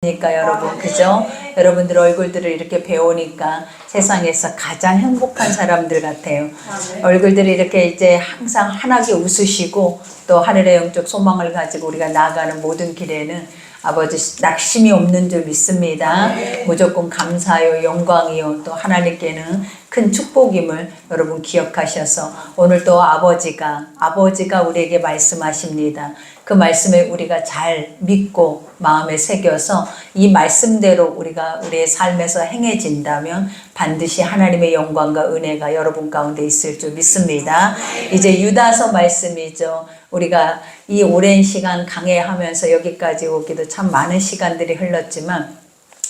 그러니까 여러분, 그죠? 여러분들 얼굴들을 이렇게 배우니까 세상에서 가장 행복한 사람들 같아요. 얼굴들이 이렇게 이제 항상 환하게 웃으시고 또 하늘의 영적 소망을 가지고 우리가 나아가는 모든 길에는 아버지 낙심이 없는 줄 믿습니다. 무조건 감사요, 영광이요, 또 하나님께는 큰 축복임을 여러분 기억하셔서 오늘 또 아버지가 우리에게 말씀하십니다. 그 말씀에 우리가 잘 믿고 마음에 새겨서 이 말씀대로 우리가 우리의 삶에서 행해진다면 반드시 하나님의 영광과 은혜가 여러분 가운데 있을 줄 믿습니다. 이제 유다서 말씀이죠. 우리가 이 오랜 시간 강해하면서 여기까지 오기도 참 많은 시간들이 흘렀지만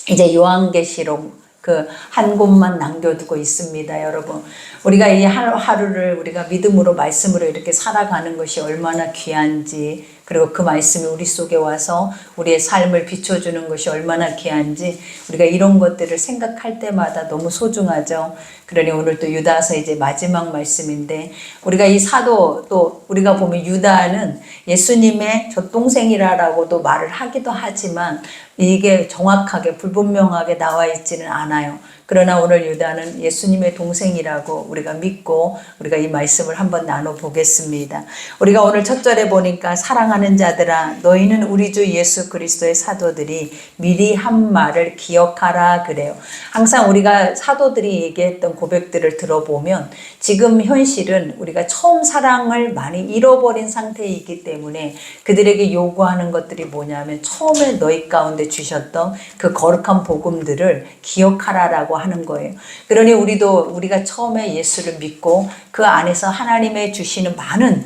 이제 요한계시록 그 한 곳만 남겨두고 있습니다, 여러분. 우리가 이 하루를 우리가 믿음으로 말씀으로 이렇게 살아가는 것이 얼마나 귀한지, 그리고 그 말씀이 우리 속에 와서 우리의 삶을 비춰주는 것이 얼마나 귀한지 우리가 이런 것들을 생각할 때마다 너무 소중하죠. 그러니 오늘 또 유다서 이제 마지막 말씀인데, 우리가 이 사도 또 우리가 보면 유다는 예수님의 젖동생이라고도 말을 하기도 하지만 이게 정확하게 불분명하게 나와 있지는 않아요. 그러나 오늘 유다는 예수님의 동생이라고 우리가 믿고 우리가 이 말씀을 한번 나눠보겠습니다. 우리가 오늘 첫 절에 보니까 사랑하는 자들아 너희는 우리 주 예수 그리스도의 사도들이 미리 한 말을 기억하라 그래요. 항상 우리가 사도들이 얘기했던 고백들을 들어보면 지금 현실은 우리가 처음 사랑을 많이 잃어버린 상태이기 때문에 그들에게 요구하는 것들이 뭐냐면 처음에 너희 가운데 주셨던 그 거룩한 복음들을 기억하라라고 하는 거예요. 그러니 우리가 처음에 예수를 믿고 그 안에서 하나님의 주시는 많은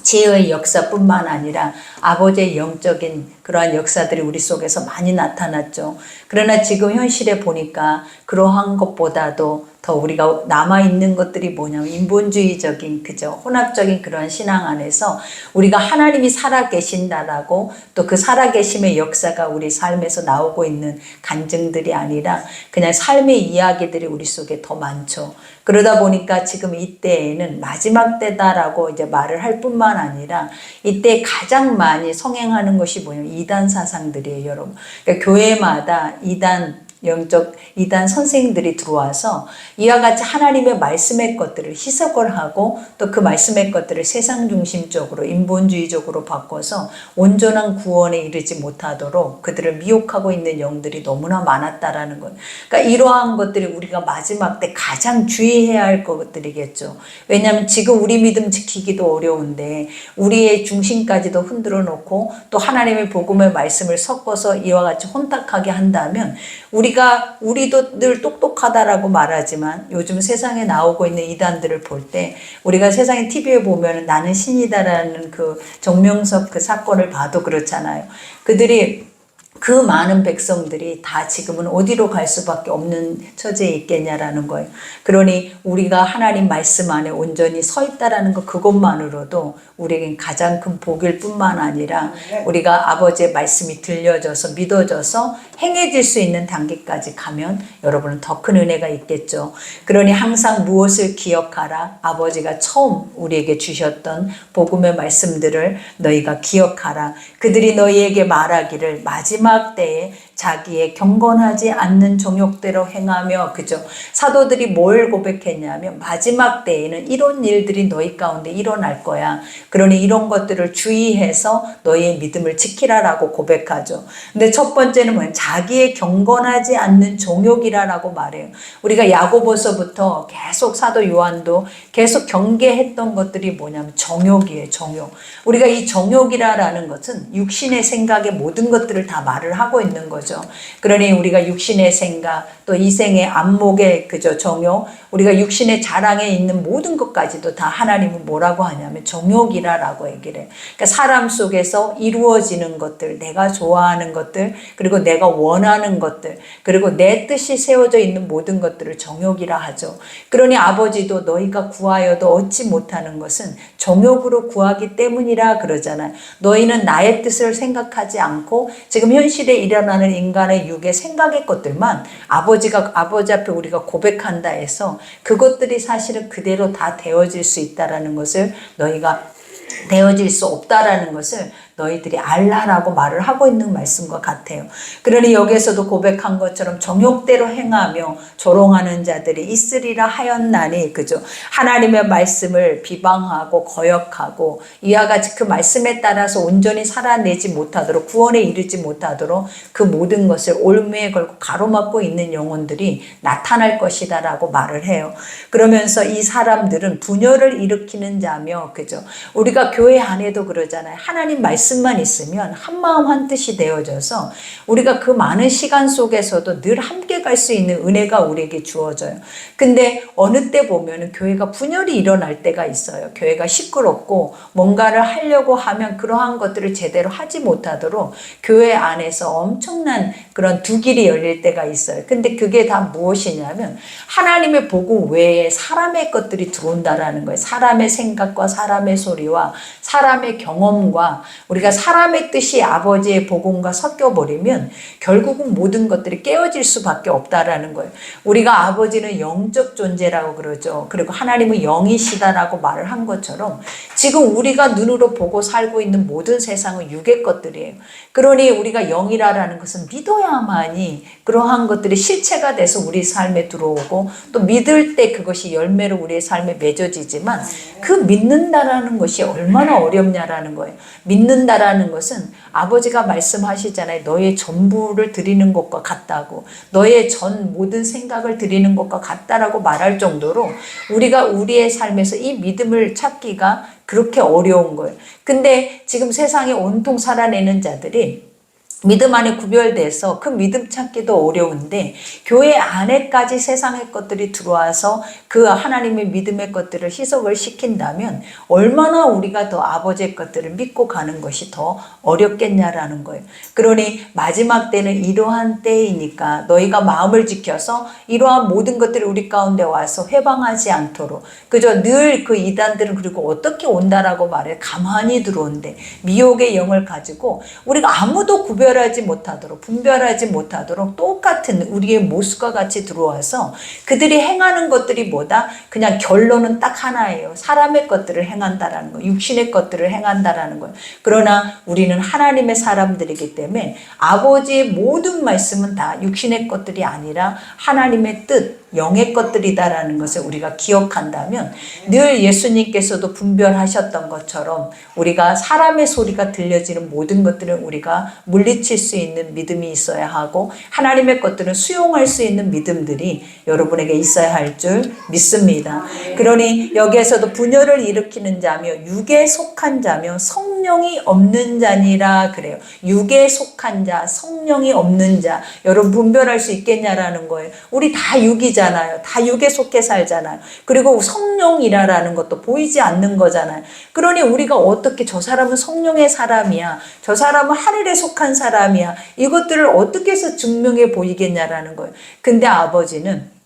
지혜의 역사뿐만 아니라 아버지의 영적인 그러한 역사들이 우리 속에서 많이 나타났죠. 그러나 지금 현실에 보니까 그러한 것보다도 더 우리가 남아있는 것들이 뭐냐면 인본주의적인 그죠 혼합적인 그런 신앙 안에서 우리가 하나님이 살아계신다라고 또 그 살아계심의 역사가 우리 삶에서 나오고 있는 간증들이 아니라 그냥 삶의 이야기들이 우리 속에 더 많죠. 그러다 보니까 지금 이때에는 마지막 때다라고 이제 말을 할 뿐만 아니라 이때 가장 많이 성행하는 것이 뭐냐면 이단 사상들이에요, 여러분. 그러니까 교회마다 영적 이단 선생님들이 들어와서 이와 같이 하나님의 말씀의 것들을 희석을 하고 또 그 말씀의 것들을 세상 중심적으로 인본주의적으로 바꿔서 온전한 구원에 이르지 못하도록 그들을 미혹하고 있는 영들이 너무나 많았다라는 것. 그러니까 이러한 것들이 우리가 마지막 때 가장 주의해야 할 것들이겠죠. 왜냐하면 지금 우리 믿음 지키기도 어려운데 우리의 중심까지도 흔들어 놓고 또 하나님의 복음의 말씀을 섞어서 이와 같이 혼탁하게 한다면 우리도 늘 똑똑하다라고 말하지만 요즘 세상에 나오고 있는 이단들을 볼 때 우리가 세상의 TV에 보면 나는 신이다라는 그 정명석 그 사건을 봐도 그렇잖아요. 그들이 그 많은 백성들이 다 지금은 어디로 갈 수밖에 없는 처지에 있겠냐라는 거예요. 그러니 우리가 하나님 말씀 안에 온전히 서 있다라는 것 그것만으로도 우리에겐 가장 큰 복일 뿐만 아니라 우리가 아버지의 말씀이 들려져서 믿어져서 행해질 수 있는 단계까지 가면 여러분은 더 큰 은혜가 있겠죠. 그러니 항상 무엇을 기억하라? 아버지가 처음 우리에게 주셨던 복음의 말씀들을 너희가 기억하라. 그들이 너희에게 말하기를 마지막 때에 자기의 경건하지 않는 정욕대로 행하며 그죠. 사도들이 뭘 고백했냐면 마지막 때에는 이런 일들이 너희 가운데 일어날 거야. 그러니 이런 것들을 주의해서 너희의 믿음을 지키라라고 고백하죠. 근데 첫 번째는 뭐냐? 자기의 경건하지 않는 정욕이라라고 말해요. 우리가 야고보서부터 계속 사도 요한도 계속 경계했던 것들이 뭐냐면 정욕이에요. 정욕. 우리가 이 정욕이라는 것은 육신의 생각의 모든 것들을 다 말을 하고 있는 거죠. 그러니 우리가 육신의 생각 또 이생의 안목의 그저 정욕 우리가 육신의 자랑에 있는 모든 것까지도 다 하나님은 뭐라고 하냐면 정욕이라고 얘기를 해요. 그러니까 사람 속에서 이루어지는 것들 내가 좋아하는 것들 그리고 내가 원하는 것들 그리고 내 뜻이 세워져 있는 모든 것들을 정욕이라 하죠. 그러니 아버지도 너희가 구하여도 얻지 못하는 것은 정욕으로 구하기 때문이라 그러잖아요. 너희는 나의 뜻을 생각하지 않고 지금 현실에 일어나는 인간의 육의 생각의 것들만 아버지 앞에 우리가 고백한다 해서 그것들이 사실은 그대로 다 되어질 수 있다라는 것을 너희가 되어질 수 없다라는 것을 너희들이 알라라고 말을 하고 있는 말씀과 같아요. 그러니 여기에서도 고백한 것처럼 정욕대로 행하며 조롱하는 자들이 있으리라 하였나니, 그죠? 하나님의 말씀을 비방하고 거역하고 이와 같이 그 말씀에 따라서 온전히 살아내지 못하도록, 구원에 이르지 못하도록 그 모든 것을 올무에 걸고 가로막고 있는 영혼들이 나타날 것이다 라고 말을 해요. 그러면서 이 사람들은 분열을 일으키는 자며, 그죠? 우리가 교회 안에도 그러잖아요. 하나님 말씀만 있으면 한마음 한뜻이 되어져서 우리가 그 많은 시간 속에서도 늘 함께 갈 수 있는 은혜가 우리에게 주어져요. 근데 어느 때 보면 교회가 분열이 일어날 때가 있어요. 교회가 시끄럽고 뭔가를 하려고 하면 그러한 것들을 제대로 하지 못하도록 교회 안에서 엄청난 그런 두 길이 열릴 때가 있어요. 근데 그게 다 무엇이냐면 하나님의 복음 외에 사람의 것들이 들어온다라는 거예요. 사람의 생각과 사람의 소리와 사람의 경험과 우리가 사람의 뜻이 아버지의 복음과 섞여버리면 결국은 모든 것들이 깨어질 수밖에 없다라는 거예요. 우리가 아버지는 영적 존재라고 그러죠. 그리고 하나님은 영이시다라고 말을 한 것처럼 지금 우리가 눈으로 보고 살고 있는 모든 세상은 육의 것들이에요. 그러니 우리가 영이라는 것은 믿어야만이 그러한 것들이 실체가 돼서 우리 삶에 들어오고 또 믿을 때 그것이 열매로 우리의 삶에 맺어지지만 그 믿는다라는 것이 얼마나 어렵냐라는 거예요. 믿는다라는 것은 아버지가 말씀하시잖아요. 너의 전부를 드리는 것과 같다고, 너의 전 모든 생각을 드리는 것과 같다라고 말할 정도로 우리가 우리의 삶에서 이 믿음을 찾기가 그렇게 어려운 거예요. 근데 지금 세상에 온통 살아내는 자들이 믿음 안에 구별돼서 그 믿음 찾기도 어려운데 교회 안에까지 세상의 것들이 들어와서 그 하나님의 믿음의 것들을 희석을 시킨다면 얼마나 우리가 더 아버지의 것들을 믿고 가는 것이 더 어렵겠냐라는 거예요. 그러니 마지막 때는 이러한 때이니까 너희가 마음을 지켜서 이러한 모든 것들이 우리 가운데 와서 회방하지 않도록, 그저 늘 그 이단들은 그리고 어떻게 온다라고 말해 가만히 들어온대. 미혹의 영을 가지고 우리가 아무도 구별하지 못하도록, 분별하지 못하도록 똑같은 우리의 모습과 같이 들어와서 그들이 행하는 것들이 뭐다? 그냥 결론은 딱 하나예요. 사람의 것들을 행한다라는 거, 육신의 것들을 행한다라는 거예요. 그러나 우리는 하나님의 사람들이기 때문에 아버지의 모든 말씀은 다 육신의 것들이 아니라 하나님의 뜻, 영의 것들이다라는 것을 우리가 기억한다면 늘 예수님께서도 분별하셨던 것처럼 우리가 사람의 소리가 들려지는 모든 것들은 우리가 물리칠 수 있는 믿음이 있어야 하고 하나님의 것들은 수용할 수 있는 믿음들이 여러분에게 있어야 할 줄 믿습니다. 그러니 여기에서도 분열을 일으키는 자며 육에 속한 자며 성령이 없는 자니라 그래요. 육에 속한 자, 성령이 없는 자, 여러분 분별할 수 있겠냐라는 거예요. 우리 다 육이잖아요. 다 육에 속해 살잖아요. 그리고 성령이라는 것도 보이지 않는 거잖아요. 그러니 우리가 어떻게 저 사람은 성령의 사람이야, 저 사람은 하늘에 속한 사람이야, 이것들을 어떻게 해서 증명해 보이겠냐라는 거예요. 근데 아버지는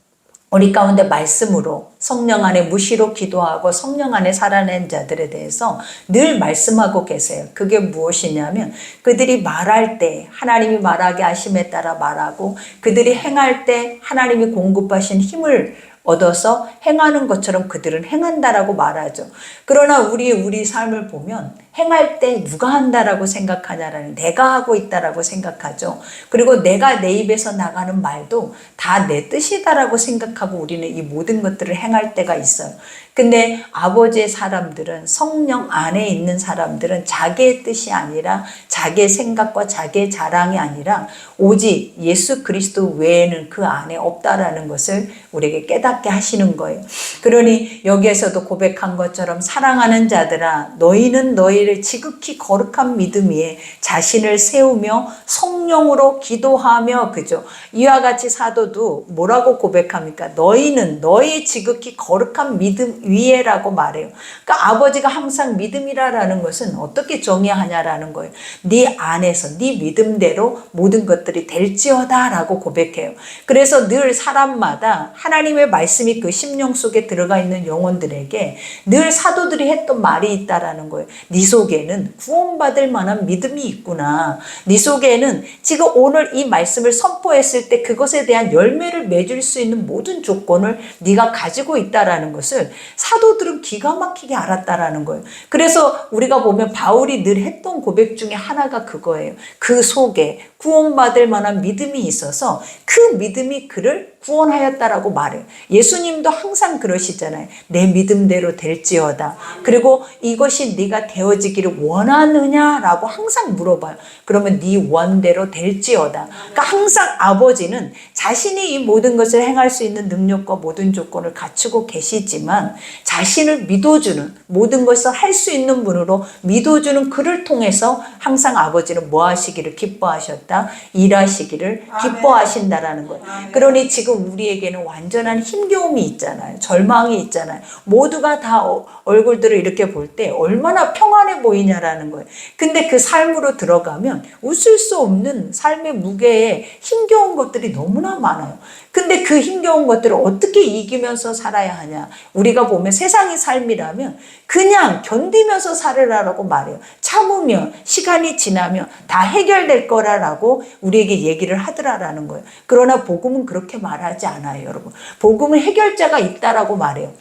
우리 가운데 말씀으로 성령 안에 무시로 기도하고 성령 안에 살아낸 자들에 대해서 늘 말씀하고 계세요. 그게 무엇이냐면 그들이 말할 때 하나님이 말하게 하심에 따라 말하고 그들이 행할 때 하나님이 공급하신 힘을 얻어서 행하는 것처럼 그들은 행한다라고 말하죠. 그러나 우리 삶을 보면 행할 때 누가 한다라고 생각하냐라는, 내가 하고 있다라고 생각하죠. 그리고 내가 내 입에서 나가는 말도 다 내 뜻이다라고 생각하고 우리는 이 모든 것들을 행할 때가 있어요. 근데 아버지의 사람들은, 성령 안에 있는 사람들은 자기의 뜻이 아니라 자기의 생각과 자기의 자랑이 아니라 오직 예수 그리스도 외에는 그 안에 없다라는 것을 우리에게 깨닫게 하시는 거예요. 그러니 여기에서도 고백한 것처럼 사랑하는 자들아 너희는 너희를 지극히 거룩한 믿음 위에 자신을 세우며 성령으로 기도하며, 그죠? 이와 같이 사도도 뭐라고 고백합니까? 너희는 너희 지극히 거룩한 믿음 위에라고 말해요. 그러니까 아버지가 항상 믿음이라는 것은 어떻게 정의하냐라는 거예요. 네 안에서 네 믿음대로 모든 것들이 될지어다 라고 고백해요. 그래서 늘 사람마다 하나님의 말씀이 그 심령 속에 들어가 있는 영혼들에게 늘 사도들이 했던 말이 있다라는 거예요. 네 속에는 구원받을 만한 믿음이 있구나. 네 속에는 지금 오늘 이 말씀을 선포했을 때 그것에 대한 열매를 맺을 수 있는 모든 조건을 네가 가지고 있다라는 것을 사도들은 기가 막히게 알았다라는 거예요. 그래서 우리가 보면 바울이 늘 했던 고백 중에 하나가 그거예요. 그 속에 구원받을 만한 믿음이 있어서 그 믿음이 그를 구원하였다라고 말해요. 예수님도 항상 그러시잖아요. 내 믿음대로 될지어다. 그리고 이것이 네가 되어지기를 원하느냐라고 항상 물어봐요. 그러면 네 원대로 될지어다. 그러니까 항상 아버지는 자신이 이 모든 것을 행할 수 있는 능력과 모든 조건을 갖추고 계시지만 자신을 믿어주는 모든 것을 할 수 있는 분으로 믿어주는 그를 통해서 항상 아버지는 뭐 하시기를 기뻐하셨다? 일하시기를 기뻐하신다라는 거예요. 그러니 지금 우리에게는 완전한 힘겨움이 있잖아요. 절망이 있잖아요. 모두가 다 얼굴들을 이렇게 볼 때 얼마나 평안해 보이냐라는 거예요. 근데 그 삶으로 들어가면 웃을 수 없는 삶의 무게에 힘겨운 것들이 너무나 많아요. 근데 그 힘겨운 것들을 어떻게 이기면서 살아야 하냐. 우리가 보면 세상의 삶이라면 그냥 견디면서 살으라고 말해요. 참으면 시간이 지나면 다 해결될 거라고 우리에게 얘기를 하더라라는 거예요. 그러나 복음은 그렇게 말하지 않아요, 여러분. 복음은 해결자가 있다라고 말해요.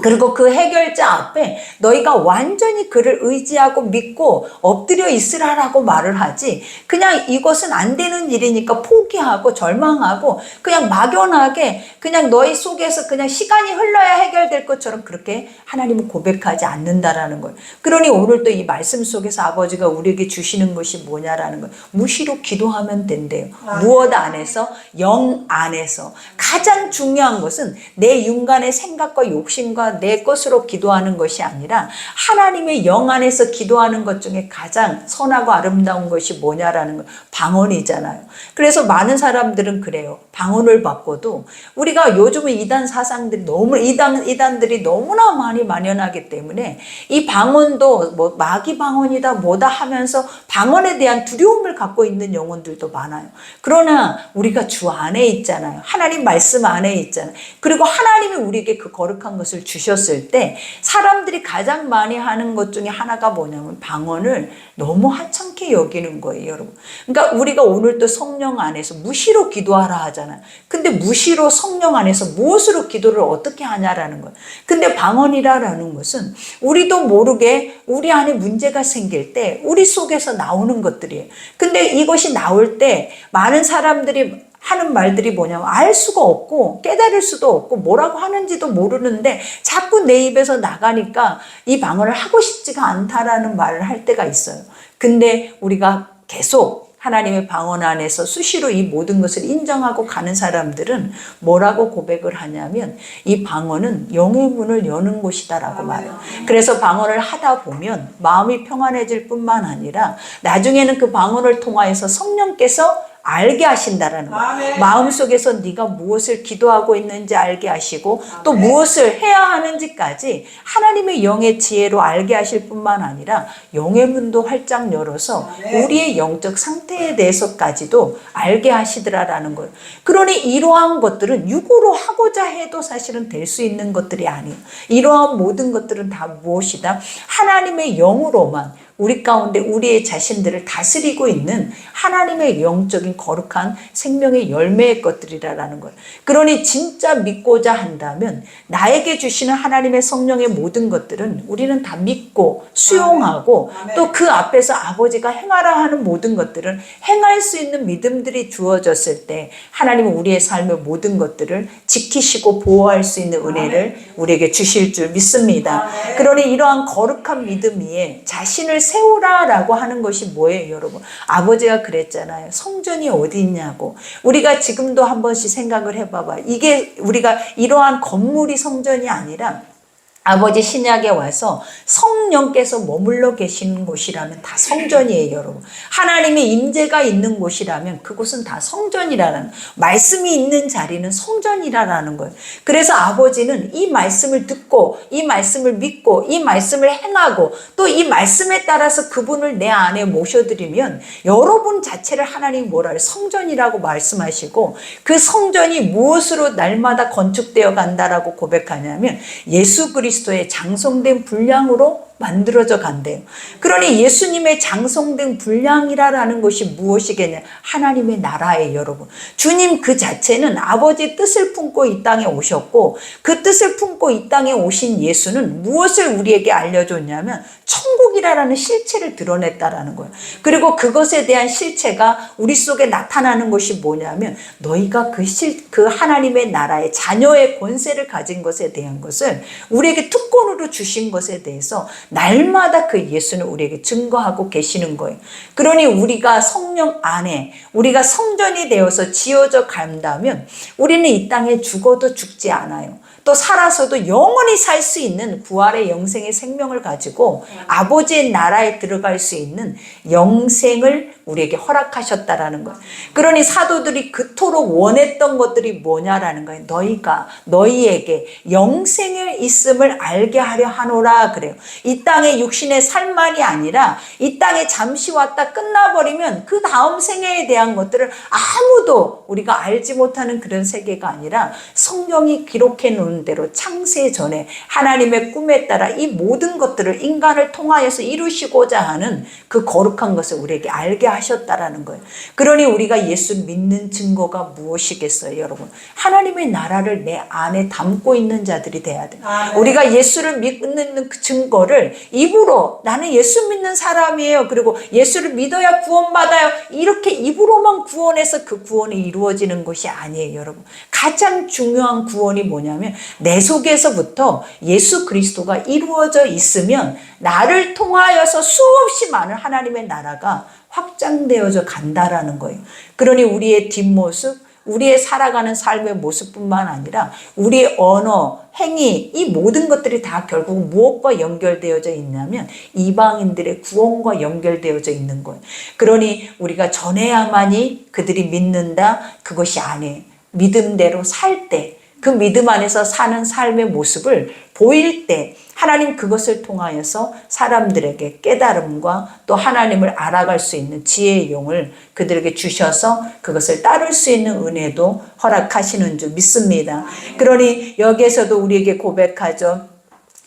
그리고 그 해결자 앞에 너희가 완전히 그를 의지하고 믿고 엎드려 있으라라고 말을 하지, 그냥 이것은 안 되는 일이니까 포기하고 절망하고 그냥 막연하게 그냥 너희 속에서 그냥 시간이 흘러야 해결될 것처럼 그렇게 하나님은 고백하지 않는다라는 거예요. 그러니 오늘 또 이 말씀 속에서 아버지가 우리에게 주시는 것이 뭐냐라는 거예요. 무시로 기도하면 된대요. 무엇 안에서? 영 안에서. 가장 중요한 것은 내 윤간의 생각과 욕심과 내 것으로 기도하는 것이 아니라 하나님의 영 안에서 기도하는 것 중에 가장 선하고 아름다운 것이 뭐냐라는 거, 방언이잖아요. 그래서 많은 사람들은 그래요. 방언을 받고도 우리가 요즘은 이단 사상들이 너무 이단들이 너무나 많이 만연하기 때문에 이 방언도 뭐 마귀 방언이다 뭐다 하면서 방언에 대한 두려움을 갖고 있는 영혼들도 많아요. 그러나 우리가 주 안에 있잖아요. 하나님 말씀 안에 있잖아요. 그리고 하나님이 우리에게 그 거룩한 것을 주셨을 때 사람들이 가장 많이 하는 것 중에 하나가 뭐냐면 방언을 너무 하찮게 여기는 거예요, 여러분. 그러니까 우리가 오늘 또 성령 안에서 무시로 기도하라 하잖아요. 근데 무시로 성령 안에서 무엇으로 기도를 어떻게 하냐라는 거예요. 근데 방언이라는 것은 우리도 모르게 우리 안에 문제가 생길 때 우리 속에서 나오는 것들이에요. 근데 이것이 나올 때 많은 사람들이 하는 말들이 뭐냐면 알 수가 없고 깨달을 수도 없고 뭐라고 하는지도 모르는데 자꾸 내 입에서 나가니까 이 방언을 하고 싶지가 않다라는 말을 할 때가 있어요. 근데 우리가 계속 하나님의 방언 안에서 수시로 이 모든 것을 인정하고 가는 사람들은 뭐라고 고백을 하냐면 이 방언은 영의 문을 여는 곳이다라고 말해요. 그래서 방언을 하다 보면 마음이 평안해질 뿐만 아니라 나중에는 그 방언을 통하여서 성령께서 알게 하신다라는 거예요. 마음속에서 네가 무엇을 기도하고 있는지 알게 하시고 또 무엇을 해야 하는지까지 하나님의 영의 지혜로 알게 하실 뿐만 아니라 영의 문도 활짝 열어서 우리의 영적 상태에 대해서까지도 알게 하시더라라는 거예요. 그러니 이러한 것들은 육으로 하고자 해도 사실은 될 수 있는 것들이 아니에요. 이러한 모든 것들은 다 무엇이다? 하나님의 영으로만 우리 가운데 우리의 자신들을 다스리고 있는 하나님의 영적인 거룩한 생명의 열매의 것들이라는 거예요. 그러니 진짜 믿고자 한다면 나에게 주시는 하나님의 성령의 모든 것들은 우리는 다 믿고 수용하고 또 그 앞에서 아버지가 행하라 하는 모든 것들은 행할 수 있는 믿음들이 주어졌을 때 하나님은 우리의 삶의 모든 것들을 지키시고 보호할 수 있는 은혜를 우리에게 주실 줄 믿습니다. 그러니 이러한 거룩한 믿음 위에 자신을 세우라라고 하는 것이 뭐예요, 여러분? 아버지가 그랬잖아요. 성전이 어디 있냐고. 우리가 지금도 한 번씩 생각을 해봐봐. 이게 우리가 이러한 건물이 성전이 아니라 아버지 신약에 와서 성령께서 머물러 계시는 곳이라면 다 성전이에요, 여러분. 하나님의 임재가 있는 곳이라면 그곳은 다 성전이라는, 말씀이 있는 자리는 성전이라는 거예요. 그래서 아버지는 이 말씀을 듣고 이 말씀을 믿고 이 말씀을 행하고 또 이 말씀에 따라서 그분을 내 안에 모셔드리면 여러분 자체를 하나님이 뭐라 해요? 성전이라고 말씀하시고 그 성전이 무엇으로 날마다 건축되어 간다라고 고백하냐면 예수 그리스도의 장성된 분량으로 만들어져 간대요. 그러니 예수님의 장성된 분량이라는 것이 무엇이겠냐? 하나님의 나라예요, 여러분. 주님 그 자체는 아버지 뜻을 품고 이 땅에 오셨고, 그 뜻을 품고 이 땅에 오신 예수는 무엇을 우리에게 알려줬냐면 천국이라는 실체를 드러냈다라는 거예요. 그리고 그것에 대한 실체가 우리 속에 나타나는 것이 뭐냐면, 너희가 그 하나님의 나라의 자녀의 권세를 가진 것에 대한 것을 우리에게 특권으로 주신 것에 대해서 날마다 그 예수는 우리에게 증거하고 계시는 거예요. 그러니 우리가 성령 안에 우리가 성전이 되어서 지어져 간다면 우리는 이 땅에 죽어도 죽지 않아요. 또 살아서도 영원히 살 수 있는 부활의 영생의 생명을 가지고 아버지의 나라에 들어갈 수 있는 영생을 우리에게 허락하셨다라는 거예요. 그러니 사도들이 그토록 원했던 것들이 뭐냐라는 거예요. 너희에게 영생의 있음을 알게 하려 하노라 그래요. 이 땅의 육신의 삶만이 아니라 이 땅에 잠시 왔다 끝나버리면 그 다음 생애에 대한 것들을 아무도 우리가 알지 못하는 그런 세계가 아니라 성경이 기록해 놓은 대로 창세 전에 하나님의 꿈에 따라 이 모든 것들을 인간을 통하여서 이루시고자 하는 그 거룩한 것을 우리에게 알게 하셨다라는 거예요. 그러니 우리가 예수 믿는 증거가 무엇이겠어요, 여러분? 하나님의 나라를 내 안에 담고 있는 자들이 돼야 돼요. 우리가 예수를 믿는 그 증거를 입으로 나는 예수 믿는 사람이에요, 그리고 예수를 믿어야 구원받아요, 이렇게 입으로만 구원해서 그 구원이 이루어지는 것이 아니에요, 여러분. 가장 중요한 구원이 뭐냐면 내 속에서부터 예수 그리스도가 이루어져 있으면 나를 통하여서 수없이 많은 하나님의 나라가 확장되어져 간다라는 거예요. 그러니 우리의 뒷모습, 우리의 살아가는 삶의 모습뿐만 아니라 우리의 언어, 행위, 이 모든 것들이 다 결국 무엇과 연결되어져 있냐면 이방인들의 구원과 연결되어져 있는 거예요. 그러니 우리가 전해야만이 그들이 믿는다, 그것이 아니에요. 믿음대로 살 때, 그 믿음 안에서 사는 삶의 모습을 보일 때 하나님 그것을 통하여서 사람들에게 깨달음과 또 하나님을 알아갈 수 있는 지혜의 용을 그들에게 주셔서 그것을 따를 수 있는 은혜도 허락하시는 줄 믿습니다. 그러니 여기에서도 우리에게 고백하죠.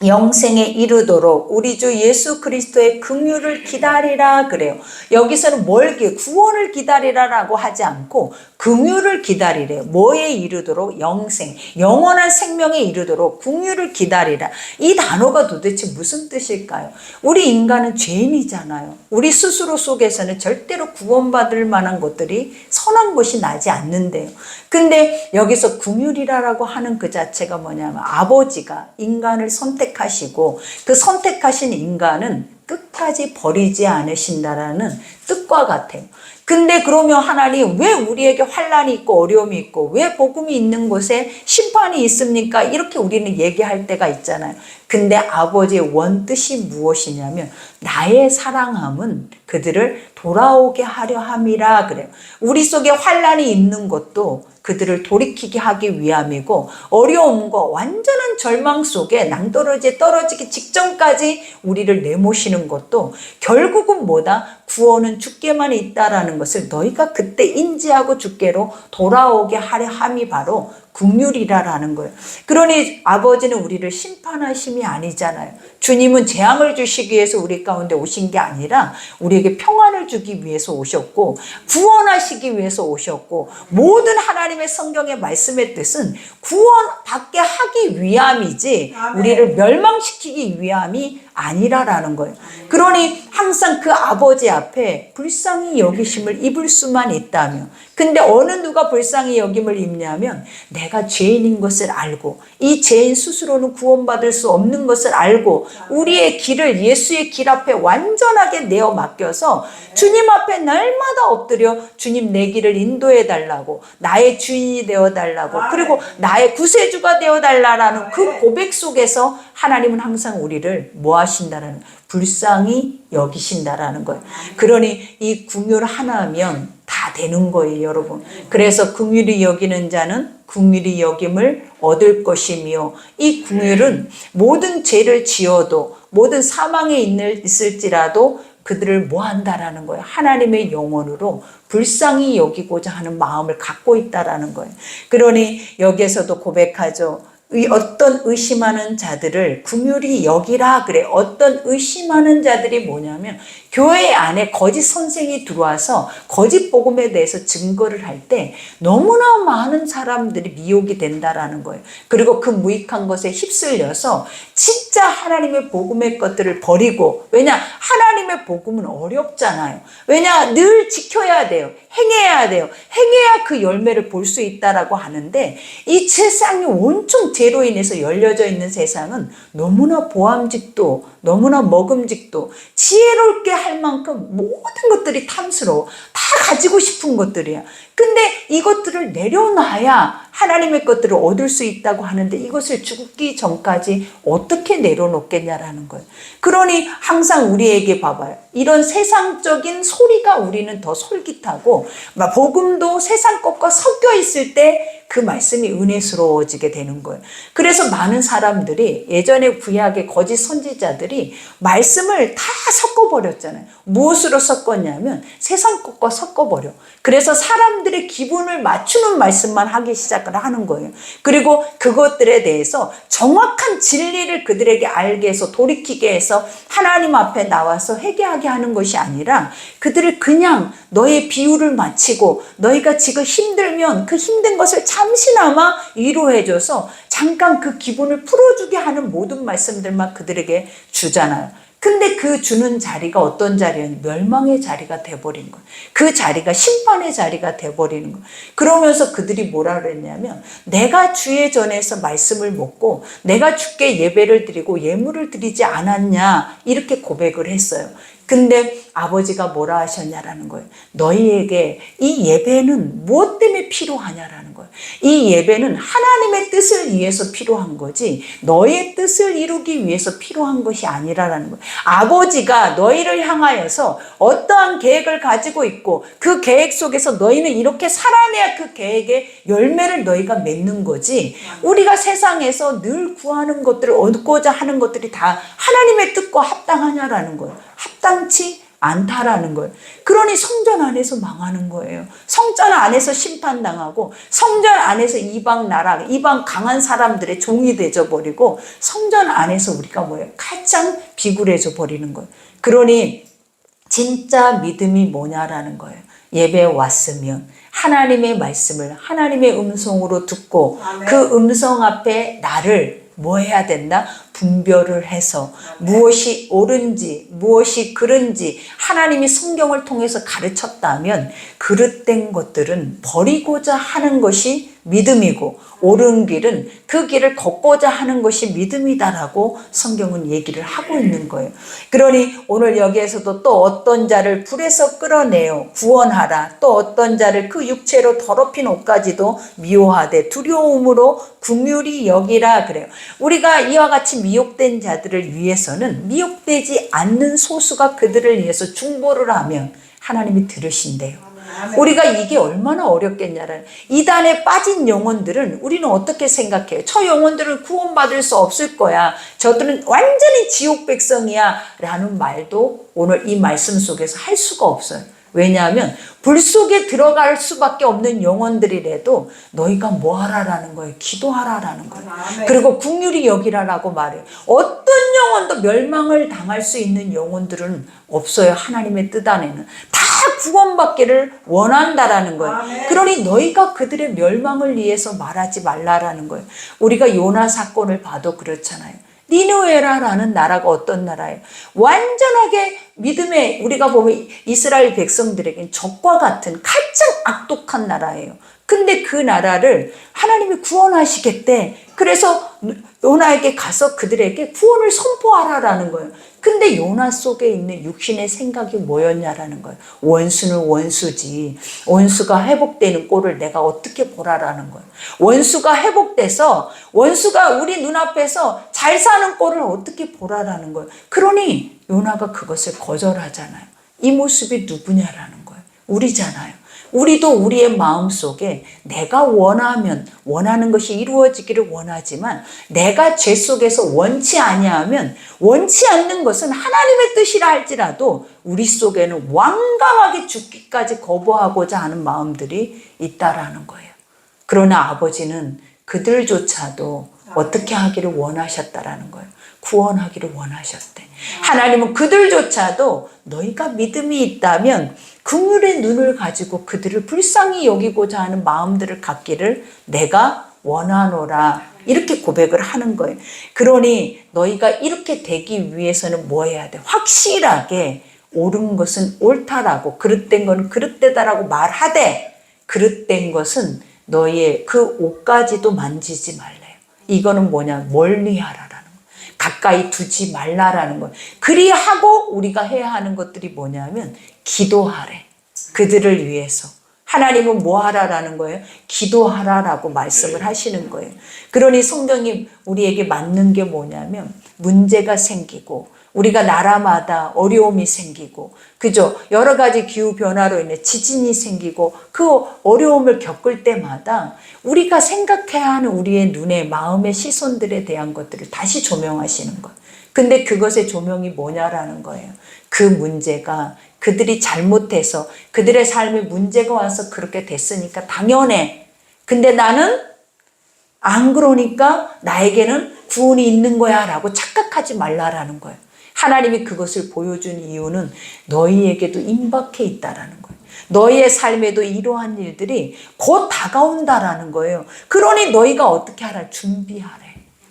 영생에 이르도록 우리 주 예수 그리스도의 긍휼을 기다리라 그래요. 여기서는 구원을 기다리라라고 하지 않고 긍휼을 기다리래요. 뭐에 이르도록? 영생, 영원한 생명에 이르도록 긍휼을 기다리라. 이 단어가 도대체 무슨 뜻일까요? 우리 인간은 죄인이잖아요. 우리 스스로 속에서는 절대로 구원받을 만한 것들이 선한 것이 나지 않는데요. 근데 여기서 긍휼이라고 하는 그 자체가 뭐냐면 아버지가 인간을 선택하시고 그 선택하신 인간은 끝까지 버리지 않으신다라는 뜻과 같아요. 근데 그러면 하나님 왜 우리에게 환난이 있고 어려움이 있고 왜 복음이 있는 곳에 심판이 있습니까? 이렇게 우리는 얘기할 때가 있잖아요. 근데 아버지의 원뜻이 무엇이냐면 나의 사랑함은 그들을 돌아오게 하려 함이라 그래요. 우리 속에 환난이 있는 것도 그들을 돌이키게 하기 위함이고 어려움과 완전한 절망 속에 낭떠러지에 떨어지기 직전까지 우리를 내모시는 것도 결국은 뭐다? 구원은 주께만 있다라는 것을 너희가 그때 인지하고 주께로 돌아오게 하려 함이 바로 긍휼이라라는 거예요. 그러니 아버지는 우리를 심판하심이 아니잖아요. 주님은 재앙을 주시기 위해서 우리 가운데 오신 게 아니라 우리에게 평안을 주기 위해서 오셨고 구원하시기 위해서 오셨고 모든 하나님의 성경의 말씀의 뜻은 구원받게 하기 위함이지 우리를 멸망시키기 위함이 아니라라는 거예요. 그러니 항상 그 아버지 앞에 불쌍히 여기심을 입을 수만 있다면, 근데 어느 누가 불쌍히 여김을 입냐면 내가 죄인인 것을 알고 이 죄인 스스로는 구원받을 수 없는 것을 알고 우리의 길을 예수의 길 앞에 완전하게 내어 맡겨서 주님 앞에 날마다 엎드려 주님 내 길을 인도해 달라고, 나의 주인이 되어 달라고, 그리고 나의 구세주가 되어 달라라는 그 고백 속에서 하나님은 항상 우리를 뭐 하신다라는, 불쌍히 여기신다라는 거예요. 그러니 이 긍휼 하나면 다 되는 거예요, 여러분. 그래서 긍휼히 여기는 자는 긍휼히 여김을 얻을 것이며, 이 긍휼은 모든 죄를 지어도 모든 사망에 있을지라도 그들을 뭐 한다라는 거예요. 하나님의 영혼으로 불쌍히 여기고자 하는 마음을 갖고 있다라는 거예요. 그러니 여기에서도 고백하죠. 어떤 의심하는 자들을 긍휼히 여기라 그래. 어떤 의심하는 자들이 뭐냐면 교회 안에 거짓 선생이 들어와서 거짓 복음에 대해서 증거를 할 때 너무나 많은 사람들이 미혹이 된다라는 거예요. 그리고 그 무익한 것에 휩쓸려서 진짜 하나님의 복음의 것들을 버리고, 왜냐 하나님의 복음은 어렵잖아요. 왜냐 늘 지켜야 돼요. 행해야 돼요. 행해야 그 열매를 볼 수 있다라고 하는데, 이 세상이 온통 죄로 인해서 열려져 있는 세상은 너무나 보암직도, 너무나 먹음직도, 지혜롭게 할 만큼 모든 것들이 탐스러워. 다 가지고 싶은 것들이야. 근데 이것들을 내려놔야 하나님의 것들을 얻을 수 있다고 하는데, 이것을 죽기 전까지 어떻게 내려놓겠냐라는 거예요. 그러니 항상 우리에게 봐봐요. 이런 세상적인 소리가 우리는 더 솔깃하고, 복음도 세상 것과 섞여 있을 때 그 말씀이 은혜스러워지게 되는 거예요. 그래서 많은 사람들이, 예전에 구약의 거짓 선지자들이 말씀을 다 섞어버렸잖아요. 무엇으로 섞었냐면 세상 것과 섞어버려. 그래서 사람들의 기분을 맞추는 말씀만 하기 시작을 하는 거예요. 그리고 그것들에 대해서 정확한 진리를 그들에게 알게 해서, 돌이키게 해서 하나님 앞에 나와서 회개하게 하는 것이 아니라, 그들을 그냥 너의 비유를 마치고 너희가 지금 힘들면 그 힘든 것을 잠시나마 위로해줘서 잠깐 그 기분을 풀어주게 하는 모든 말씀들만 그들에게 주잖아요. 근데 그 주는 자리가 어떤 자리였냐면 멸망의 자리가 돼버린 거예요. 그 자리가 심판의 자리가 돼버리는 거예요. 그러면서 그들이 뭐라 그랬냐면, 내가 주의 전에서 말씀을 먹고 내가 주께 예배를 드리고 예물을 드리지 않았냐, 이렇게 고백을 했어요. 근데 아버지가 뭐라 하셨냐라는 거예요. 너희에게 이 예배는 무엇 때문에 필요하냐라는 거예요. 이 예배는 하나님의 뜻을 위해서 필요한 거지 너의 뜻을 이루기 위해서 필요한 것이 아니라라는 거예요. 아버지가 너희를 향하여서 어떠한 계획을 가지고 있고, 그 계획 속에서 너희는 이렇게 살아내야 그 계획의 열매를 너희가 맺는 거지, 우리가 세상에서 늘 구하는 것들을 얻고자 하는 것들이 다 하나님의 뜻과 합당하냐라는 거예요. 합당치 않다라는 거예요. 그러니 성전 안에서 망하는 거예요. 성전 안에서 심판당하고, 성전 안에서 이방 나라, 이방 강한 사람들의 종이 되어 버리고, 성전 안에서 우리가 뭐예요? 가장 비굴해져 버리는 거예요. 그러니 진짜 믿음이 뭐냐라는 거예요. 예배에 왔으면 하나님의 말씀을 하나님의 음성으로 듣고, 아멘. 그 음성 앞에 나를 뭐 해야 된다? 분별을 해서 무엇이 옳은지 무엇이 그른지 하나님이 성경을 통해서 가르쳤다면, 그릇된 것들은 버리고자 하는 것이 믿음이고, 옳은 길은 그 길을 걷고자 하는 것이 믿음이다라고 성경은 얘기를 하고 있는 거예요. 그러니 오늘 여기에서도 또 어떤 자를 불에서 끌어내어 구원하라, 또 어떤 자를 그 육체로 더럽힌 옷까지도 미워하되 두려움으로 긍휼히 여기라 그래요. 우리가 이와 같이 미혹된 자들을 위해서는 미혹되지 않는 소수가 그들을 위해서 중보를 하면 하나님이 들으신대요. 우리가 이게 얼마나 어렵겠냐라는, 이단에 빠진 영혼들은 우리는 어떻게 생각해요? 저 영혼들은 구원받을 수 없을 거야, 저들은 완전히 지옥 백성이야 라는 말도 오늘 이 말씀 속에서 할 수가 없어요. 왜냐하면 불 속에 들어갈 수밖에 없는 영혼들이라도 너희가 뭐 하라라는 거예요? 기도하라라는 거예요. 그리고 긍휼히 여기라라고 말해요. 어떤 영혼도 멸망을 당할 수 있는 영혼들은 없어요. 하나님의 뜻 안에는 다 구원받기를 원한다라는 거예요. 그러니 너희가 그들의 멸망을 위해서 말하지 말라라는 거예요. 우리가 요나 사건을 봐도 그렇잖아요. 니느웨라라는 나라가 어떤 나라예요? 완전하게 믿음의, 우리가 보면 이스라엘 백성들에겐 적과 같은 가장 악독한 나라예요. 근데 그 나라를 하나님이 구원하시겠대. 그래서 요나에게 가서 그들에게 구원을 선포하라라는 거예요. 근데 요나 속에 있는 육신의 생각이 뭐였냐라는 거예요. 원수는 원수지, 원수가 회복되는 꼴을 내가 어떻게 보라라는 거예요. 원수가 회복돼서 원수가 우리 눈앞에서 잘 사는 꼴을 어떻게 보라라는 거예요. 그러니 요나가 그것을 거절하잖아요. 이 모습이 누구냐라는 거예요. 우리잖아요. 우리도 우리의 마음속에 내가 원하는 것이 이루어지기를 원하지만, 내가 죄 속에서 원치 아니하면, 원치 않는 것은 하나님의 뜻이라 할지라도 우리 속에는 완강하게 죽기까지 거부하고자 하는 마음들이 있다라는 거예요. 그러나 아버지는 그들조차도 어떻게 하기를 원하셨다라는 거예요. 구원하기를 원하셨대. 하나님은 그들조차도 너희가 믿음이 있다면 긍휼의 눈을 가지고 그들을 불쌍히 여기고자 하는 마음들을 갖기를 내가 원하노라. 이렇게 고백을 하는 거예요. 그러니 너희가 이렇게 되기 위해서는 뭐 해야 돼? 확실하게 옳은 것은 옳다라고, 그릇된 건 그릇되다라고 말하되, 그릇된 것은 너희의 그 옷까지도 만지지 말래요. 이거는 뭐냐? 멀리하라라는 거예요. 가까이 두지 말라라는 거예요. 그리하고 우리가 해야 하는 것들이 뭐냐면 기도하래. 그들을 위해서. 하나님은 뭐 하라라는 거예요? 기도하라라고 말씀을 하시는 거예요. 그러니 성경이 우리에게 맞는 게 뭐냐면 문제가 생기고 우리가 나라마다 어려움이 생기고, 그죠? 여러 가지 기후변화로 인해 지진이 생기고 그 어려움을 겪을 때마다 우리가 생각해야 하는 우리의 눈에 마음의 시선들에 대한 것들을 다시 조명하시는 거예요. 근데 그것의 조명이 뭐냐라는 거예요. 그 문제가 그들이 잘못해서 그들의 삶에 문제가 와서 그렇게 됐으니까 당연해. 근데 나는 안 그러니까 나에게는 구원이 있는 거야 라고 착각하지 말라라는 거예요. 하나님이 그것을 보여준 이유는 너희에게도 임박해 있다라는 거예요. 너희의 삶에도 이러한 일들이 곧 다가온다라는 거예요. 그러니 너희가 어떻게 하라? 준비하래.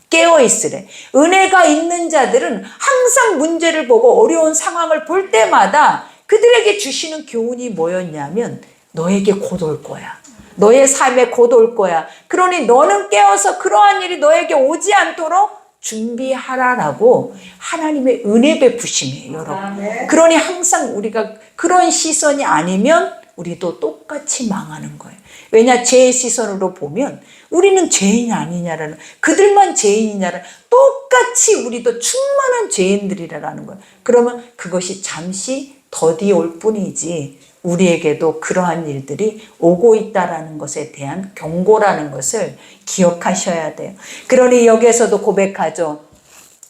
깨어있으래. 은혜가 있는 자들은 항상 문제를 보고 어려운 상황을 볼 때마다 그들에게 주시는 교훈이 뭐였냐면 너에게 곧 올 거야. 너의 삶에 곧 올 거야. 그러니 너는 깨어서 그러한 일이 너에게 오지 않도록 준비하라라고 하나님의 은혜 베푸심이에요, 여러분. 그러니 항상 우리가 그런 시선이 아니면 우리도 똑같이 망하는 거예요. 왜냐? 죄의 시선으로 보면 우리는 죄인 아니냐라는, 그들만 죄인이냐라는, 똑같이 우리도 충만한 죄인들이라는 거예요. 그러면 그것이 잠시 더디 올 뿐이지 우리에게도 그러한 일들이 오고 있다라는 것에 대한 경고라는 것을 기억하셔야 돼요. 그러니 여기에서도 고백하죠.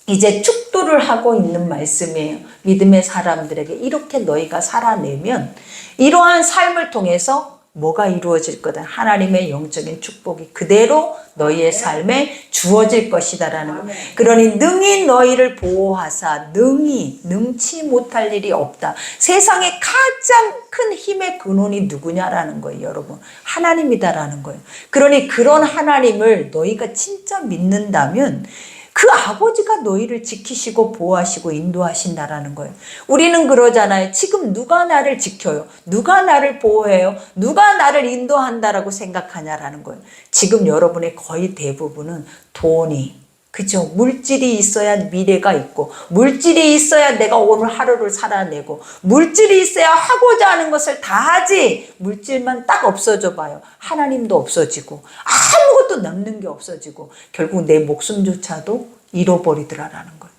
이제 축도를 하고 있는 말씀이에요. 믿음의 사람들에게 이렇게 너희가 살아내면 이러한 삶을 통해서 뭐가 이루어질 거다. 하나님의 영적인 축복이 그대로 너희의 삶에 주어질 것이다라는 거예요. 그러니 능히 너희를 보호하사 능치 못할 일이 없다. 세상에 가장 큰 힘의 근원이 누구냐라는 거예요, 여러분. 하나님이다라는 거예요. 그러니 그런 하나님을 너희가 진짜 믿는다면 그 아버지가 너희를 지키시고 보호하시고 인도하신다라는 거예요. 우리는 그러잖아요. 지금 누가 나를 지켜요? 누가 나를 보호해요? 누가 나를 인도한다라고 생각하냐라는 거예요. 지금 여러분의 거의 대부분은 돈이, 그죠? 물질이 있어야 미래가 있고, 물질이 있어야 내가 오늘 하루를 살아내고, 물질이 있어야 하고자 하는 것을 다 하지. 물질만 딱 없어져 봐요. 하나님도 없어지고 아무것도 남는 게 없어지고 결국 내 목숨조차도 잃어버리더라라는 거예요.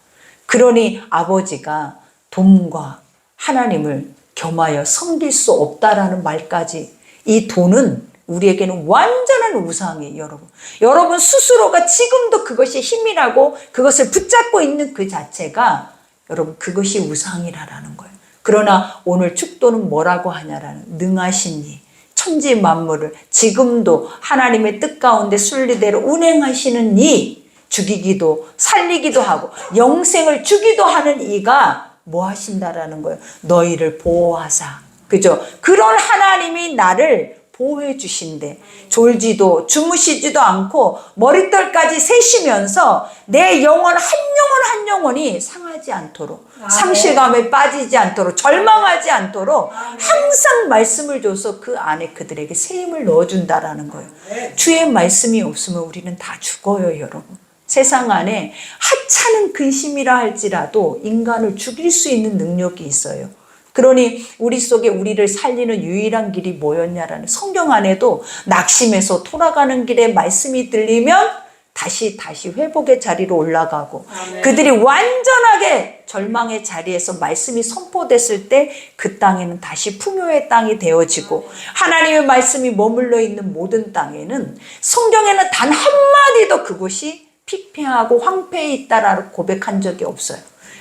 그러니 아버지가 돈과 하나님을 겸하여 섬길 수 없다라는 말까지, 이 돈은 우리에게는 완전한 우상이에요, 여러분. 여러분 스스로가 지금도 그것이 힘이라고 그것을 붙잡고 있는 그 자체가 여러분 그것이 우상이라는 거예요. 그러나 오늘 축도는 뭐라고 하냐라는, 능하신 이 천지 만물을 지금도 하나님의 뜻 가운데 순리대로 운행하시는 이, 죽이기도 살리기도 하고 영생을 주기도 하는 이가 뭐 하신다라는 거예요. 너희를 보호하사, 그죠? 그런 하나님이 나를 보호해 주신대. 졸지도 주무시지도 않고 머릿결까지 세시면서 내 영혼 한 영혼이 상하지 않도록, 상실감에 빠지지 않도록, 절망하지 않도록 항상 말씀을 줘서 그 안에 그들에게 새 힘을 넣어준다라는 거예요. 주의 말씀이 없으면 우리는 다 죽어요, 여러분. 세상 안에 하찮은 근심이라 할지라도 인간을 죽일 수 있는 능력이 있어요. 그러니 우리 속에 우리를 살리는 유일한 길이 뭐였냐라는, 성경 안에도 낙심해서 돌아가는 길에 말씀이 들리면 다시 회복의 자리로 올라가고, 아멘. 그들이 완전하게 절망의 자리에서 말씀이 선포됐을 때 그 땅에는 다시 풍요의 땅이 되어지고, 하나님의 말씀이 머물러 있는 모든 땅에는 성경에는 단 한마디도 그곳이 피폐하고 황폐해 있다라고 고백한 적이 없어요.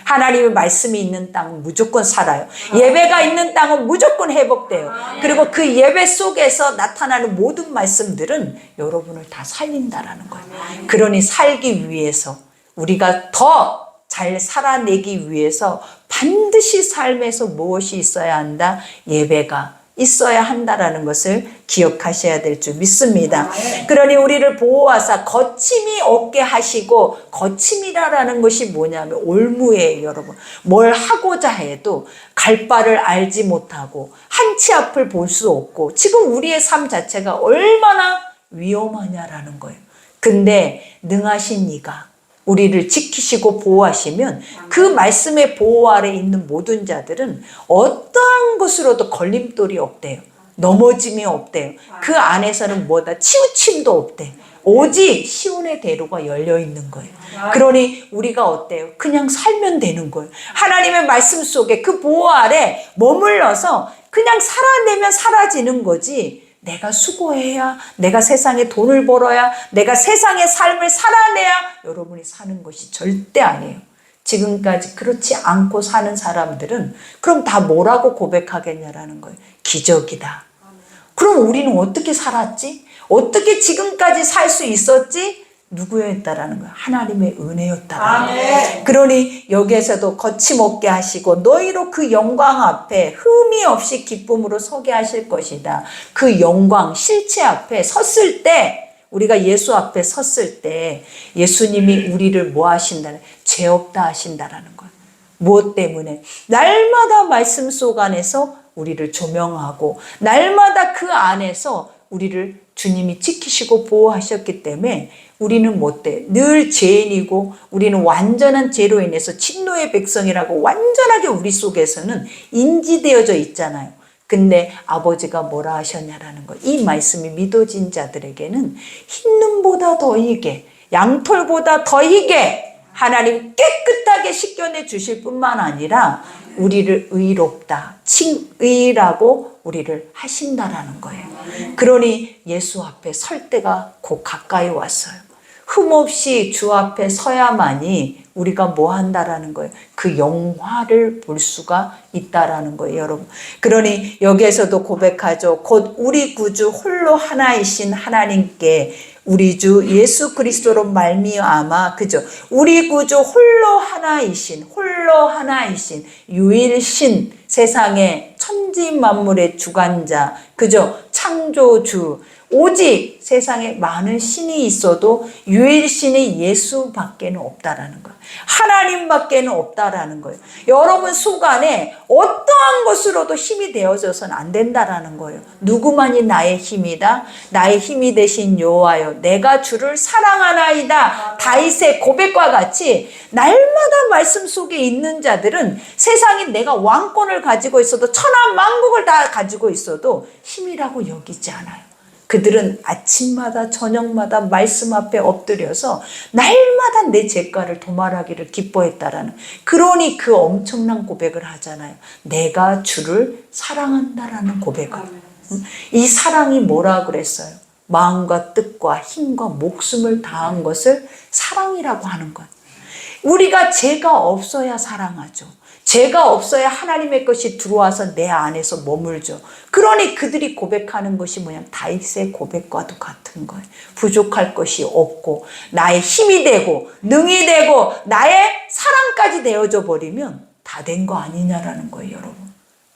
하나님의 말씀이 있는 땅은 무조건 살아요. 예배가 있는 땅은 무조건 회복돼요. 그리고 그 예배 속에서 나타나는 모든 말씀들은 여러분을 다 살린다라는 거예요. 그러니 살기 위해서 우리가 더 잘 살아내기 위해서 반드시 삶에서 무엇이 있어야 한다? 예배가 있어야 한다라는 것을 기억하셔야 될 줄 믿습니다. 그러니 우리를 보호하사 거침이 없게 하시고, 거침이라는 것이 뭐냐면 올무예요, 여러분. 뭘 하고자 해도 갈 바를 알지 못하고 한치 앞을 볼 수 없고, 지금 우리의 삶 자체가 얼마나 위험하냐라는 거예요. 근데 능하신 이가 우리를 지키시고 보호하시면 그 말씀의 보호 아래 있는 모든 자들은 어떠한 것으로도 걸림돌이 없대요. 넘어짐이 없대요. 그 안에서는 뭐다? 치우침도 없대요. 오직 시온의 대로가 열려 있는 거예요. 그러니 우리가 어때요? 그냥 살면 되는 거예요. 하나님의 말씀 속에 그 보호 아래 머물러서 그냥 살아내면 사라지는 거지, 내가 수고해야, 내가 세상에 돈을 벌어야, 내가 세상의 삶을 살아내야 여러분이 사는 것이 절대 아니에요. 지금까지 그렇지 않고 사는 사람들은 그럼 다 뭐라고 고백하겠냐라는 거예요. 기적이다. 그럼 우리는 어떻게 살았지? 어떻게 지금까지 살 수 있었지? 누구였다라는 거야? 하나님의 은혜였다라는 거야. 그러니 여기에서도 거침없게 하시고 너희로 그 영광 앞에 흠이 없이 기쁨으로 서게 하실 것이다. 그 영광 실체 앞에 섰을 때, 우리가 예수 앞에 섰을 때 예수님이 우리를 뭐 하신다는, 죄 없다 하신다라는 거야. 무엇 때문에? 날마다 말씀 속 안에서 우리를 조명하고 날마다 그 안에서 우리를 주님이 지키시고 보호하셨기 때문에 우리는 뭐 때? 늘 죄인이고 우리는 완전한 죄로 인해서 진노의 백성이라고 완전하게 우리 속에서는 인지되어져 있잖아요. 근데 아버지가 뭐라 하셨냐라는 거. 이 말씀이 믿어진 자들에게는 흰눈보다 더 희게, 양털보다 더 희게 하나님 깨끗하게 씻겨내 주실 뿐만 아니라 우리를 의롭다, 칭의라고 우리를 하신다라는 거예요. 그러니 예수 앞에 설 때가 곧 가까이 왔어요. 흠없이 주 앞에 서야만이 우리가 뭐 한다라는 거예요. 그 영화를 볼 수가 있다라는 거예요, 여러분. 그러니 여기에서도 고백하죠. 곧 우리 구주 홀로 하나이신 하나님께 우리 주 예수 그리스도로 말미암아, 그죠? 우리 구주 홀로 하나이신 유일신, 세상의 천지 만물의 주관자, 그죠? 창조주, 오직 세상에 많은 신이 있어도 유일신이 예수밖에는 없다라는 거예요. 하나님밖에는 없다라는 거예요. 여러분 속 안에 어떠한 것으로도 힘이 되어져서는 안 된다라는 거예요. 누구만이 나의 힘이다. 나의 힘이 되신 여호와여, 내가 주를 사랑하나이다. 다윗의 고백과 같이 날마다 말씀 속에 있는 자들은 세상에 내가 왕권을 가지고 있어도 천하 만국을 다 가지고 있어도 힘이라고 여기지 않아요. 그들은 아침마다 저녁마다 말씀 앞에 엎드려서 날마다 내 죄가를 도말하기를 기뻐했다라는, 그러니 그 엄청난 고백을 하잖아요. 내가 주를 사랑한다라는 고백을. 이 사랑이 뭐라 그랬어요? 마음과 뜻과 힘과 목숨을 다한 것을 사랑이라고 하는 거예요. 우리가 죄가 없어야 사랑하죠. 죄가 없어야 하나님의 것이 들어와서 내 안에서 머물죠. 그러니 그들이 고백하는 것이 뭐냐, 다윗의 고백과도 같은 거예요. 부족할 것이 없고 나의 힘이 되고 능이 되고 나의 사랑까지 되어져 버리면 다 된 거 아니냐라는 거예요, 여러분.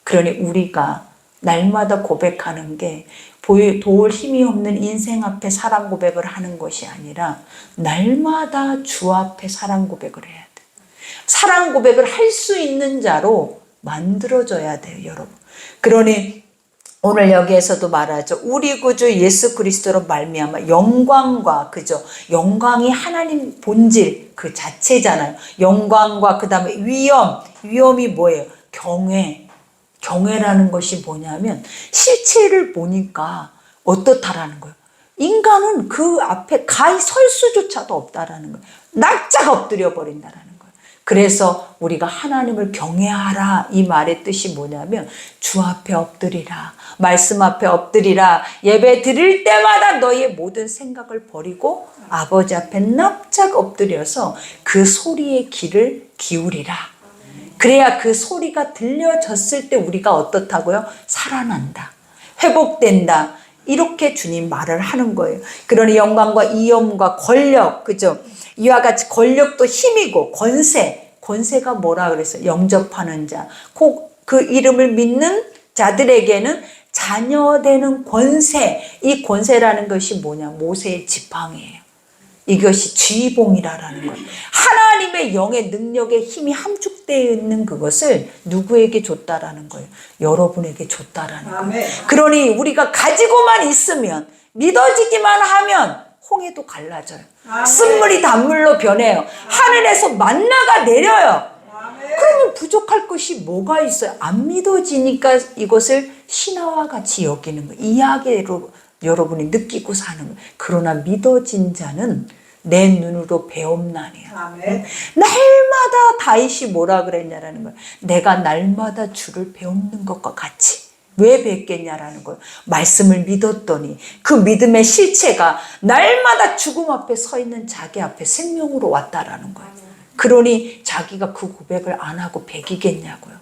그러니 우리가 날마다 고백하는 게 도울 힘이 없는 인생 앞에 사랑 고백을 하는 것이 아니라 날마다 주 앞에 사랑 고백을 해야 돼요. 사랑 고백을 할 수 있는 자로 만들어져야 돼요, 여러분. 그러니 오늘 여기에서도 말하죠. 우리 구주 예수 그리스도로 말미암아 영광과, 그죠? 영광이 하나님 본질 그 자체잖아요. 영광과 그 다음에 위엄이 뭐예요? 경외라는 것이 뭐냐면 실체를 보니까 어떻다라는 거예요. 인간은 그 앞에 가히 설 수조차도 없다라는 거예요. 낙자가 엎드려 버린다라는 거예요. 그래서 우리가 하나님을 경외하라, 이 말의 뜻이 뭐냐면 주 앞에 엎드리라, 말씀 앞에 엎드리라, 예배 드릴 때마다 너희의 모든 생각을 버리고 아버지 앞에 납작 엎드려서 그 소리의 귀를 기울이라. 그래야 그 소리가 들려졌을 때 우리가 어떻다고요? 살아난다. 회복된다. 이렇게 주님 말을 하는 거예요. 그러니 영광과 이염과 권력, 그죠? 이와 같이 권력도 힘이고 권세가 뭐라 그랬어요? 영접하는 자. 그 이름을 믿는 자들에게는 자녀되는 권세. 이 권세라는 것이 뭐냐? 모세의 지팡이에요. 이것이 지휘봉이라는 거예요. 하나님의 영의 능력의 힘이 함축되어 있는 그것을 누구에게 줬다라는 거예요? 여러분에게 줬다라는 거예요. 그러니 우리가 가지고만 있으면, 믿어지기만 하면 홍해도 갈라져요. 쓴물이 단물로 변해요. 하늘에서 만나가 내려요. 그러면 부족할 것이 뭐가 있어요? 안 믿어지니까 이것을 신화와 같이 여기는 거예요. 이야기로 여러분이 느끼고 사는 거예요. 그러나 믿어진 자는 내 눈으로 배움나니야. 날마다 다윗이 뭐라 그랬냐라는 거예요. 내가 날마다 주를 배우는 것과 같이. 왜 뵙겠냐라는 거예요. 말씀을 믿었더니 그 믿음의 실체가 날마다 죽음 앞에 서 있는 자기 앞에 생명으로 왔다라는 거예요. 그러니 자기가 그 고백을 안 하고 배기겠냐고요.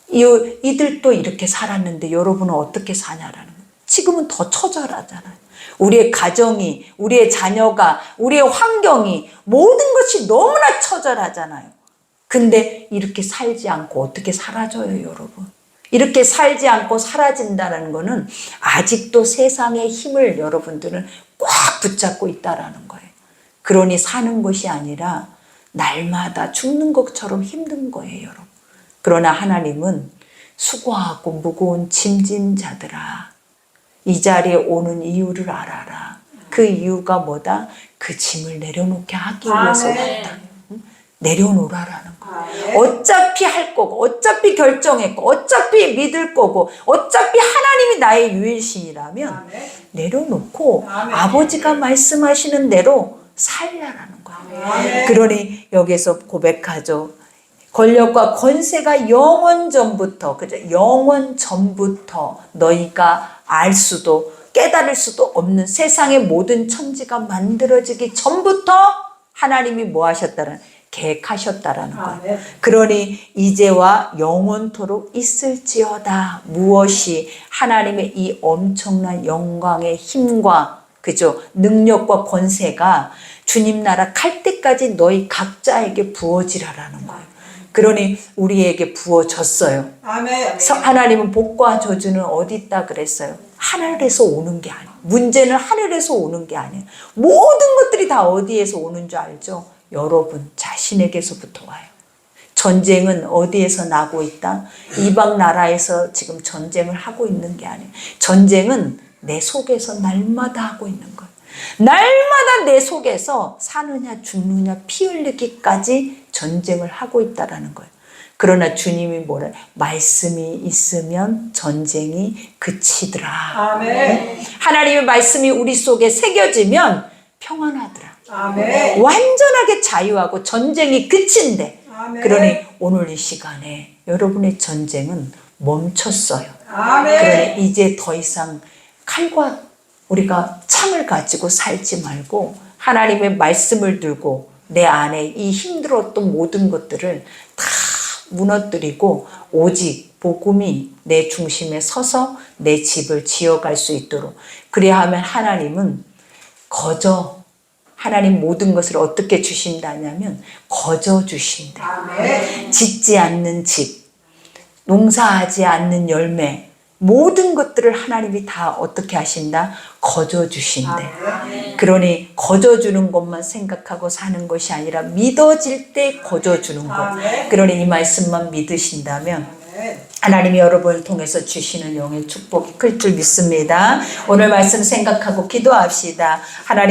이들도 이렇게 살았는데 여러분은 어떻게 사냐라는 거예요. 지금은 더 처절하잖아요. 우리의 가정이, 우리의 자녀가, 우리의 환경이 모든 것이 너무나 처절하잖아요. 근데 이렇게 살지 않고 어떻게 사라져요, 여러분? 이렇게 살지 않고 사라진다는 거는 아직도 세상의 힘을 여러분들은 꽉 붙잡고 있다라는 거예요. 그러니 사는 것이 아니라 날마다 죽는 것처럼 힘든 거예요, 여러분. 그러나 하나님은 수고하고 무거운 짐진 자들아, 이 자리에 오는 이유를 알아라. 그 이유가 뭐다? 그 짐을 내려놓게 하기 위해서 왔다. 내려놓으라라는 거예요. 어차피 할 거고, 어차피 결정했고, 어차피 믿을 거고, 어차피 하나님이 나의 유일신이라면 내려놓고 아버지가 말씀하시는 대로 살려라는 거예요. 그러니 여기서 고백하죠. 권력과 권세가 영원 전부터, 그죠? 영원 전부터 너희가 알 수도 깨달을 수도 없는 세상의 모든 천지가 만들어지기 전부터 하나님이 뭐 하셨다는, 계획하셨다라는 거예요. 그러니 이제와 영원토록 있을지어다. 무엇이? 하나님의 이 엄청난 영광의 힘과, 그죠? 능력과 권세가 주님 나라 갈 때까지 너희 각자에게 부어지라라는 거예요. 그러니 우리에게 부어졌어요. 하나님은 복과 저주는 어디 있다 그랬어요? 하늘에서 오는 게 아니에요. 문제는 하늘에서 오는 게 아니에요. 모든 것들이 다 어디에서 오는 줄 알죠? 여러분 자신에게서부터 와요. 전쟁은 어디에서 나고 있다? 이방 나라에서 지금 전쟁을 하고 있는 게 아니에요. 전쟁은 내 속에서 날마다 하고 있는 거예요. 날마다 내 속에서 사느냐 죽느냐 피 흘리기까지 전쟁을 하고 있다라는 거예요. 그러나 주님이 뭐래? 말씀이 있으면 전쟁이 그치더라. 아멘. 하나님의 말씀이 우리 속에 새겨지면 평안하더라. 아멘. 완전하게 자유하고 전쟁이 그친대. 아멘. 그러니 오늘 이 시간에 여러분의 전쟁은 멈췄어요. 아멘. 그러니 이제 더 이상 칼과 우리가 창을 가지고 살지 말고 하나님의 말씀을 들고 내 안에 이 힘들었던 모든 것들을 다 무너뜨리고 오직 복음이 내 중심에 서서 내 집을 지어갈 수 있도록. 그래야 하면 하나님은 하나님 모든 것을 어떻게 주신다냐면 거저 주신다. 아멘. 짓지 않는 집, 농사하지 않는 열매, 모든 것들을 하나님이 다 어떻게 하신다? 거저 주신대. 그러니 거저 주는 것만 생각하고 사는 것이 아니라 믿어질 때 거저 주는 것. 그러니 이 말씀만 믿으신다면 하나님이 여러분을 통해서 주시는 영의 축복이 클 줄 믿습니다. 오늘 말씀 생각하고 기도합시다. 하나님